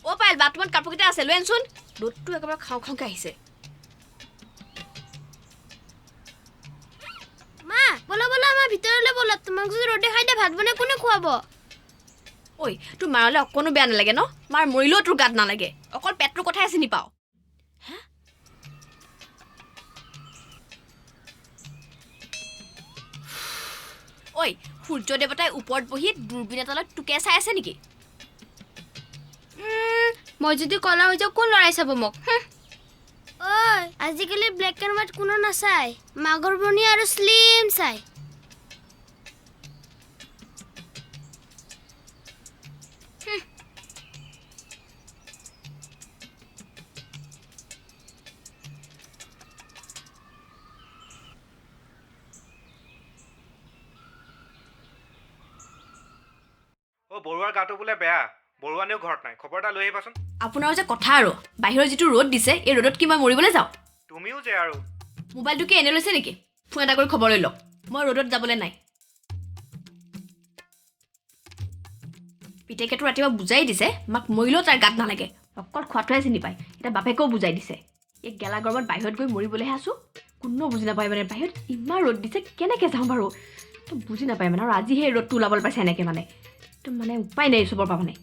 ও পাইল বাথৰুমত কাপোৰকেইটা আছে লৈ আনচোন ৰ'দটো একেবাৰে খাওঁ খাওঁকৈ আহিছে মা বলা বলা আমাৰ ভিতৰলৈ বলা তোমাক যদি ৰ'দে খাই দে ভাত বনাই কোনে খুৱাব ঐ তোৰ মাৰলৈ অকণো বেয়া নালাগে ন মাৰ মৰিলেও তোৰ গাত নালাগে অকল পেটটোৰ কথাই চিনি পাওঁ ঐ সূৰ্য দেৱতাই ওপৰত বহি দূৰবীণ এটালৈ তোকে চাই আছে নেকি মই যদি কলা হৈ যাওঁ কোন লৰাই চাব মোক ঐ আজিকালি ব্লেক এণ্ড হোৱাইট কোনো নাচায় মাগৰ বনি আৰু স্লিম চাই ও বৰুৱাৰ গাটো বোলে বেয়া বৰুৱানেও ঘৰত নাই খবৰ এটা লৈ আহিবাচোন আপোনাৰ যে কথা আৰু বাহিৰৰ যিটো ৰ'দ দিছে এই ৰ'দত কি মই মৰিবলৈ যাওঁ তুমিও যে আৰু মোবাইলটো কি এনে লৈছে নেকি ফোন এটা কৰি খবৰ লৈ লওক মই ৰ'দত যাবলৈ নাই পিতেকেতো ৰাতিপুৱা বুজাই দিছে মাক মৰিলেও তাৰ গাত নালাগে অকল খোৱাটোহে চিনি পায় এতিয়া বাপেকেও বুজাই দিছে এই গেলা গৰমত বাহিৰত গৈ মৰিবলৈহে আছোঁ কোনো বুজি নাপায় মানে বাহিৰত ইমান ৰ'দ দিছে কেনেকৈ যাওঁ বাৰু বুজি নাপায় মানে আৰু আজি সেই ৰ'দটো ওলাবলৈ পাইছে এনেকৈ মানে মানে উপায় নাই চবৰ পৰা মানে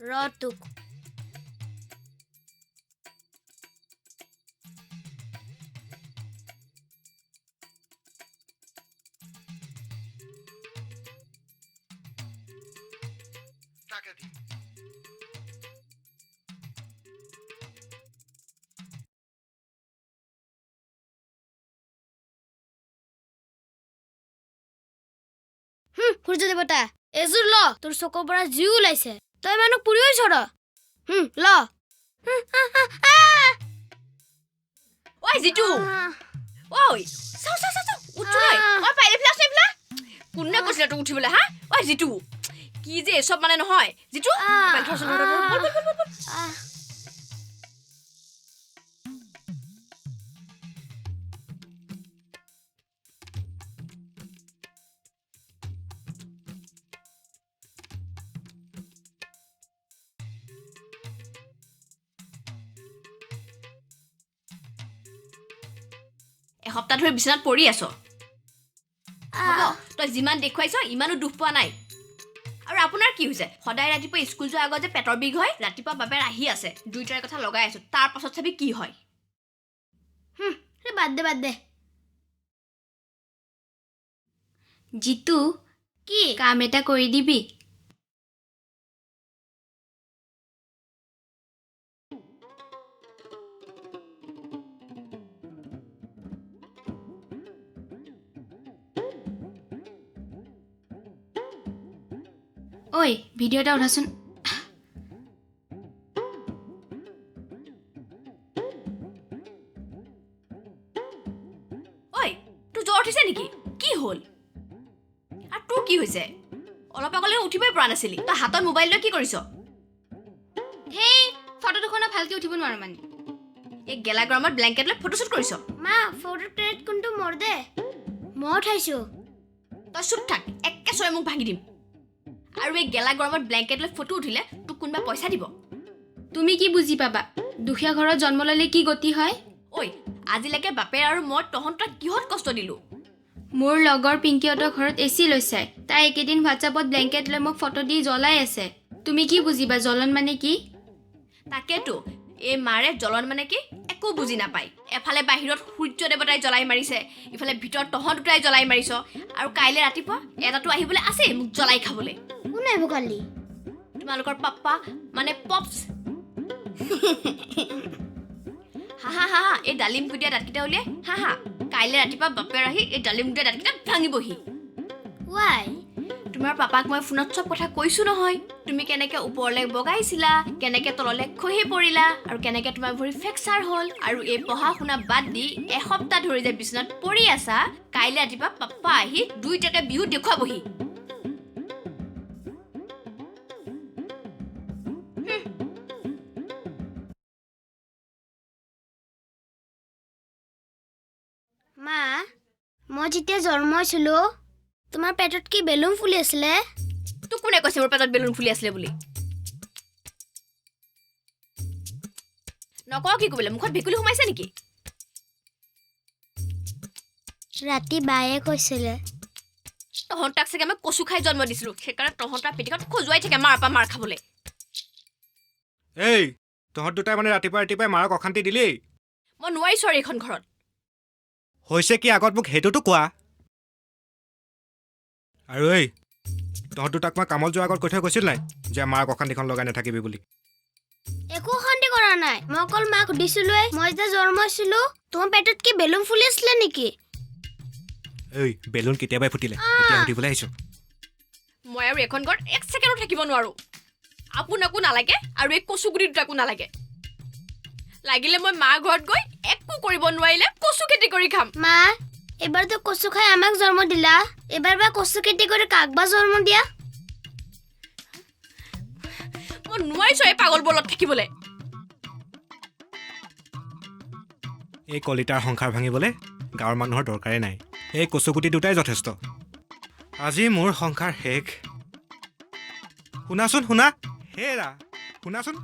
ৰটোক সূৰ্য দেৱতা এযোৰ ল তোৰ চকুৰ পৰা জুই ওলাইছে তই মানুহ পুৰিও চৰ ল ঐ জিতু ঐ চাও চাও চাও উঠো নাই ঐ পাইলে ফ্লাছ নেফলা কোনে কৈছিলে তোক উঠিবলৈ হা ঐ জিতু কি যে এসব মানে নহয় জিতু মোবাইল থোৱাচোন বল এসপ্তাহ ধৰি বিছনাত পৰি আছ তই যিমান দেখুৱাইছ ইমানো দুখ পোৱা নাই আৰু আপোনাৰ কি হৈছে সদায় ৰাতিপুৱা স্কুল যোৱাৰ আগত যে পেটৰ বিষ হয় ৰাতিপুৱা বাপেৰ আহি আছে দুইটাৰ কথা লগাই আছো তাৰ পাছত চাবি কি হয় বাদ দে জিতু কি কাম এটা কৰি দিবি ঐ ভিডিঅ' এটা উঠাচোন ঐ তোৰ জ্বৰ উঠিছে নেকি কি হ'ল আৰু তোৰ কি হৈছে অলপ আগলৈ উঠিবই পৰা নাছিলি তই হাতত মোবাইল লৈ কি কৰিছ হেই ফটো দুখনো ভালকৈ উঠিব নোৱাৰো মানে এই গেলা গৰমত ব্লেংকেট লৈ ফটোশ্বুট কৰিছ মা ফটো ট্ৰেড কোনটো মৰ দে মই উঠাইছো তই চুপ থাক একে চৰে মোক ভাঙি দিম আৰু এই গেলা গৰমত ব্লেংকেট লৈ ফটো উঠিলে তোক কোনোবা পইচা দিব তুমি কি বুজি পাবা দুখীয়া ঘৰত জন্ম ল'লে কি গতি হয় ঐ আজিলৈকে বাপেৰ আৰু মই তহঁতক কিহত কষ্ট দিলোঁ মোৰ লগৰ পিংকিহঁতৰ ঘৰত এচি লৈছে তাই একেদিন হোৱাটছআপত ব্লেংকেট লৈ মোক ফটো দি জ্বলাই আছে তুমি কি বুজিবা জ্বলন মানে কি তাকেতো এই মাৰে জ্বলন মানে কি একো বুজি নাপায় এফালে বাহিৰত সূৰ্য দেৱতাই জ্বলাই মাৰিছে ইফালে ভিতৰত তহঁত দুটাই জ্বলাই মাৰিছ আৰু কাইলৈ ৰাতিপুৱা এটাতো আহিবলৈ আছে মোক জ্বলাই খাবলৈ কোন আহিব কালি তোমালোকৰ পাপ্পা মানে পপছ হা এই ডালিম কুটিয়া দাঁতকেইটা উলিয়াই হা কাইলৈ ৰাতিপুৱা বাপেৰ আহি এই ডালিম কুটিয়া দাঁতকেইটা ভাঙিবহি ৱাই তোমাৰ পাপাক মই ফোনত চব কথা কৈছো নহয় তুমি কেনেকে ওপৰলৈ বগাইছিলা কেনেকে তললৈ খহি পৰিলা আৰু কেনেকে তোমাৰ ভৰি ফ্ৰেকচাৰ হ'ল আৰু এই পঢ়া শুনা বাদ দি এসপ্তাহ ধৰি যে বিছনাত পৰি আছা কাইলৈ ৰাতিপুৱা পাপা আহি দুইটাকে বিহু দেখুৱাবহি মা মই যেতিয়া জন্ম হৈছিলো তোমাৰ পেটত কি বেলুন ফুলি আছিলে তোক কোনে কৈছে মোৰ পেটত বেলুন ফুলি আছিলে বুলি নকওঁ কি ক'বলৈ মুখত ভেকুলী সোমাইছে নেকি ৰাতি বায়ে কৈছিলে তহঁতাক চাগে মই কচু খাই জন্ম দিছিলো সেইকাৰণে তহঁতাৰ পিটিকত খজুৱাই থাকে মাৰ পৰা মাৰ খাবলৈ এই তহঁত দুটাই মানে ৰাতিপুৱাই মাৰক অশান্তি দিলেই মই নোৱাৰিছো আৰু এইখন ঘৰত হৈছে কি আগত মোক সেইটোতো কোৱা আৰু এই তহঁত দুটাক মই কামত যোৱাৰ আগত কৈ থৈ গৈছিল নাই যে মাৰক অশান্তিখন লগাই নাথাকিবি বুলি একো শান্তি কৰা নাই মই অকল মাক সুধিছিলোৱে মই যেতিয়া জন্ম হৈছিলো তোমাৰ পেটত কি বেলুন ফুলি আছিলে নেকি এই বেলুন কেতিয়াবাই ফুটিলে এতিয়া সুধিবলৈ আহিছো মই আৰু এখন ঘৰত এক ছেকেণ্ডো থাকিব নোৱাৰো আপোনাকো নালাগে আৰু এই কচুগুটি দুটাকো নালাগে লাগিলে মই মাৰ ঘৰত গৈ একো কৰিব নোৱাৰিলে কচু খেতি কৰি খাম মা এবাৰ তো কচু খাই আমাক জন্ম দিলা এবাৰ বা কচু খেতি কৰি কাক বা জন্ম দিয়া মই নোৱাৰিছো এই পাগল বলত থাকিবলৈ এই কলিতাৰ সংসাৰ ভাঙিবলৈ গাঁৱৰ মানুহৰ দৰকাৰে নাই এই কচুগুটি দুটাই যথেষ্ট আজি মোৰ সংসাৰ শেষ শুনাচোন শুনা হেৰা শুনাচোন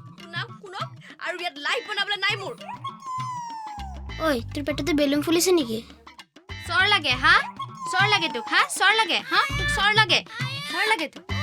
শুনক আৰু ইয়াত লাইভ বনাবলৈ নাই মোৰ ঐ তোৰ পেটতে বেলুন ফুলিছে নেকি চৰ লাগে হা চৰ লাগে তোক হা চৰ লাগে হা তোক চৰ লাগে তোক